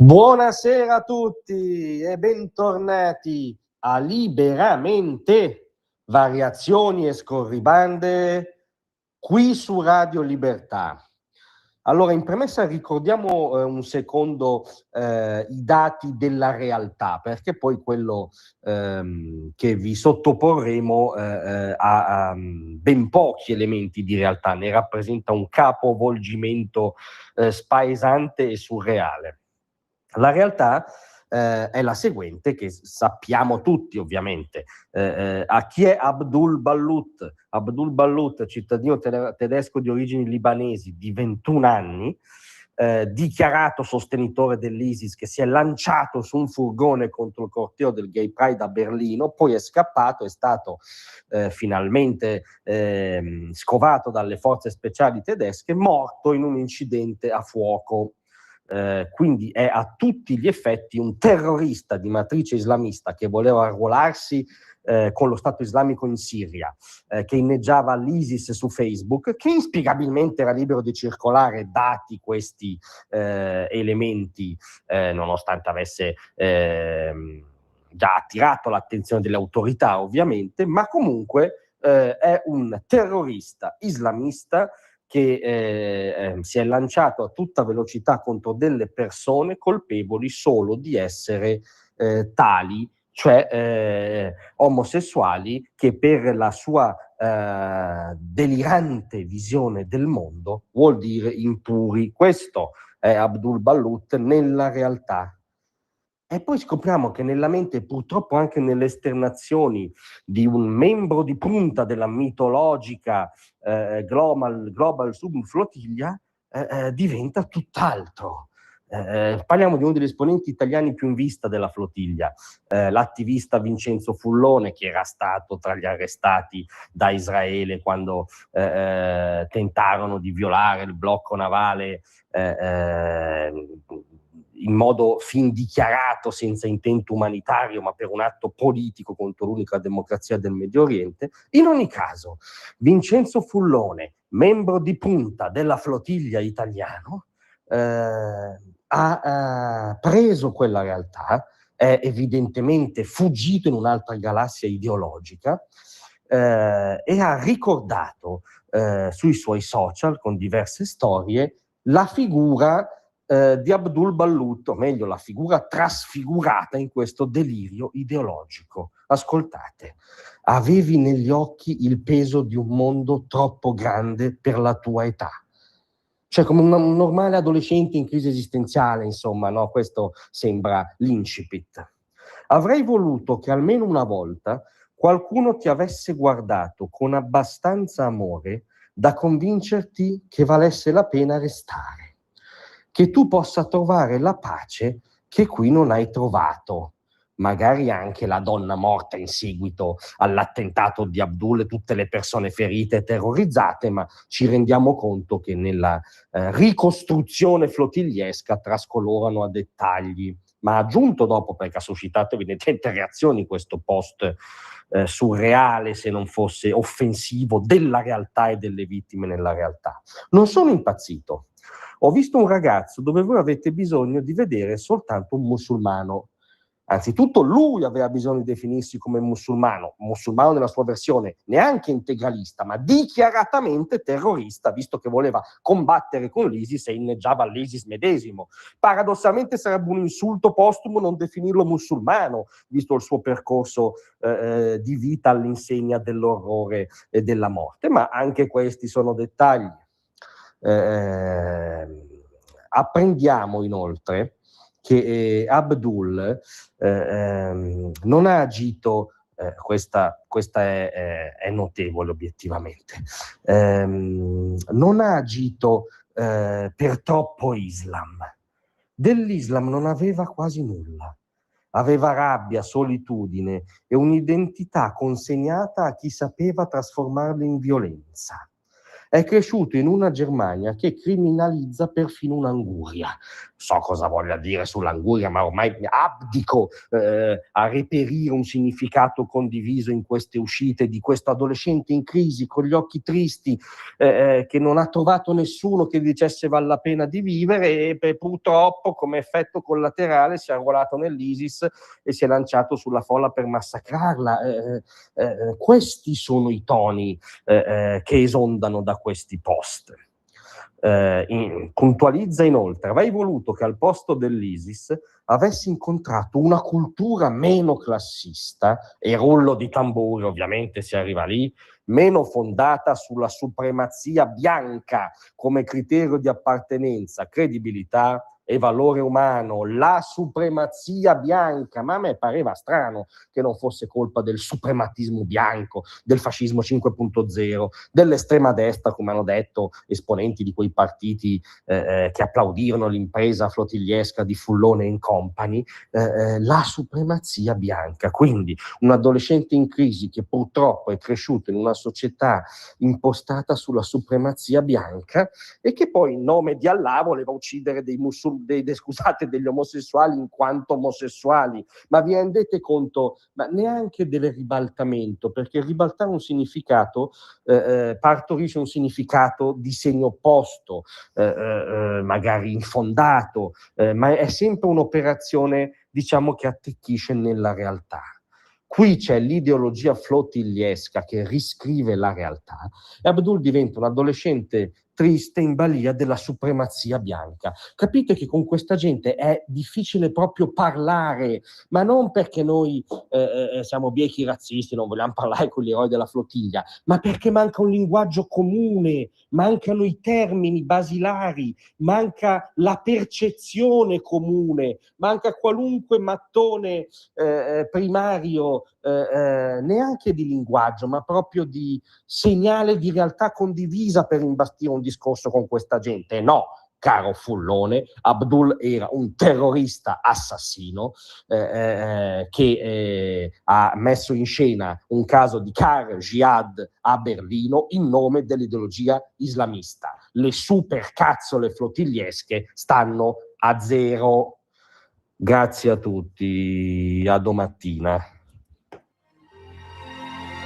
Buonasera a tutti e bentornati a Liberamente, variazioni e scorribande qui su Radio Libertà. Allora, in premessa ricordiamo un secondo i dati della realtà, perché poi quello che vi sottoporremo ha ben pochi elementi di realtà, ne rappresenta un capovolgimento spaesante e surreale. La realtà è la seguente, che sappiamo tutti ovviamente. A chi è Abdul Ballout? Abdul Ballout, cittadino tedesco di origini libanesi di 21 anni, dichiarato sostenitore dell'ISIS, che si è lanciato su un furgone contro il corteo del Gay Pride a Berlino, poi è scappato, è stato finalmente scovato dalle forze speciali tedesche, morto in un incidente a fuoco. Quindi è a tutti gli effetti un terrorista di matrice islamista che voleva arruolarsi con lo Stato islamico in Siria, che inneggiava all'ISIS su Facebook, che inspiegabilmente era libero di circolare dati questi elementi, nonostante avesse già attirato l'attenzione delle autorità ovviamente, ma comunque è un terrorista islamista che si è lanciato a tutta velocità contro delle persone colpevoli solo di essere tali, cioè omosessuali, che per la sua delirante visione del mondo vuol dire impuri. Questo è Abdul Ballout nella realtà. E poi scopriamo che nella mente, e purtroppo anche nelle esternazioni di un membro di punta della mitologica Global Subflottiglia, diventa tutt'altro. Parliamo di uno degli esponenti italiani più in vista della flottiglia, l'attivista Vincenzo Fullone, che era stato tra gli arrestati da Israele quando tentarono di violare il blocco navale in modo fin dichiarato, senza intento umanitario, ma per un atto politico contro l'unica democrazia del Medio Oriente. In ogni caso, Vincenzo Fullone, membro di punta della flottiglia italiano, ha preso quella realtà, è evidentemente fuggito in un'altra galassia ideologica e ha ricordato sui suoi social, con diverse storie, la figura di Abdul Ballout, o meglio la figura trasfigurata in questo delirio ideologico. Ascoltate: avevi negli occhi il peso di un mondo troppo grande per la tua età. Cioè, come un normale adolescente in crisi esistenziale, insomma, no? Questo sembra l'incipit. Avrei voluto che almeno una volta qualcuno ti avesse guardato con abbastanza amore da convincerti che valesse la pena restare, che tu possa trovare la pace che qui non hai trovato. Magari anche la donna morta in seguito all'attentato di Abdul e tutte le persone ferite e terrorizzate, ma ci rendiamo conto che nella ricostruzione flottigliesca trascolorano a dettagli. Ma aggiunto dopo, perché ha suscitato evidentemente reazioni questo post surreale, se non fosse offensivo, della realtà e delle vittime nella realtà. Non sono impazzito. Ho visto un ragazzo dove voi avete bisogno di vedere soltanto un musulmano. Anzitutto lui aveva bisogno di definirsi come musulmano nella sua versione neanche integralista, ma dichiaratamente terrorista, visto che voleva combattere con l'ISIS e inneggiava all'ISIS medesimo. Paradossalmente sarebbe un insulto postumo non definirlo musulmano, visto il suo percorso di vita all'insegna dell'orrore e della morte, ma anche questi sono dettagli. Apprendiamo inoltre che Abdul non ha agito, questa è notevole obiettivamente, non ha agito per troppo Islam. Dell'Islam non aveva quasi nulla. Aveva rabbia, solitudine e un'identità consegnata a chi sapeva trasformarla in violenza. è cresciuto in una Germania che criminalizza perfino un'anguria. So cosa voglia dire sull'anguria, ma ormai abdico a reperire un significato condiviso in queste uscite di questo adolescente in crisi, con gli occhi tristi, che non ha trovato nessuno che dicesse vale la pena di vivere e purtroppo come effetto collaterale si è arruolato nell'ISIS e si è lanciato sulla folla per massacrarla. Questi sono i toni che esondano da questi post. Puntualizza inoltre: avrei voluto che al posto dell'ISIS avessi incontrato una cultura meno classista, e rullo di tamburi ovviamente si arriva lì, meno fondata sulla supremazia bianca come criterio di appartenenza, credibilità e valore umano, la supremazia bianca. Ma a me pareva strano che non fosse colpa del suprematismo bianco, del fascismo 5.0, dell'estrema destra, come hanno detto esponenti di quei partiti che applaudirono l'impresa flottigliesca di Fullone and Company, la supremazia bianca. Quindi un adolescente in crisi che purtroppo è cresciuto in una società impostata sulla supremazia bianca e che poi in nome di Allah voleva uccidere degli omosessuali in quanto omosessuali. Ma vi rendete conto? Ma neanche del ribaltamento, perché ribaltare un significato partorisce un significato di segno opposto, magari infondato, ma è sempre un'operazione, diciamo, che attecchisce nella realtà. Qui c'è l'ideologia flottigliesca che riscrive la realtà e Abdul diventa un adolescente triste in balia della supremazia bianca. Capite che con questa gente è difficile proprio parlare, ma non perché noi siamo biechi razzisti, non vogliamo parlare con gli eroi della flottiglia, ma perché manca un linguaggio comune, mancano i termini basilari, manca la percezione comune, manca qualunque mattone primario, neanche di linguaggio, ma proprio di segnale di realtà condivisa per imbastire un discorso con questa gente. No, caro Fullone, Abdul era un terrorista assassino che ha messo in scena un caso di car jihad a Berlino in nome dell'ideologia islamista. Le supercazzole flottigliesche stanno a zero. Grazie a tutti, a domattina.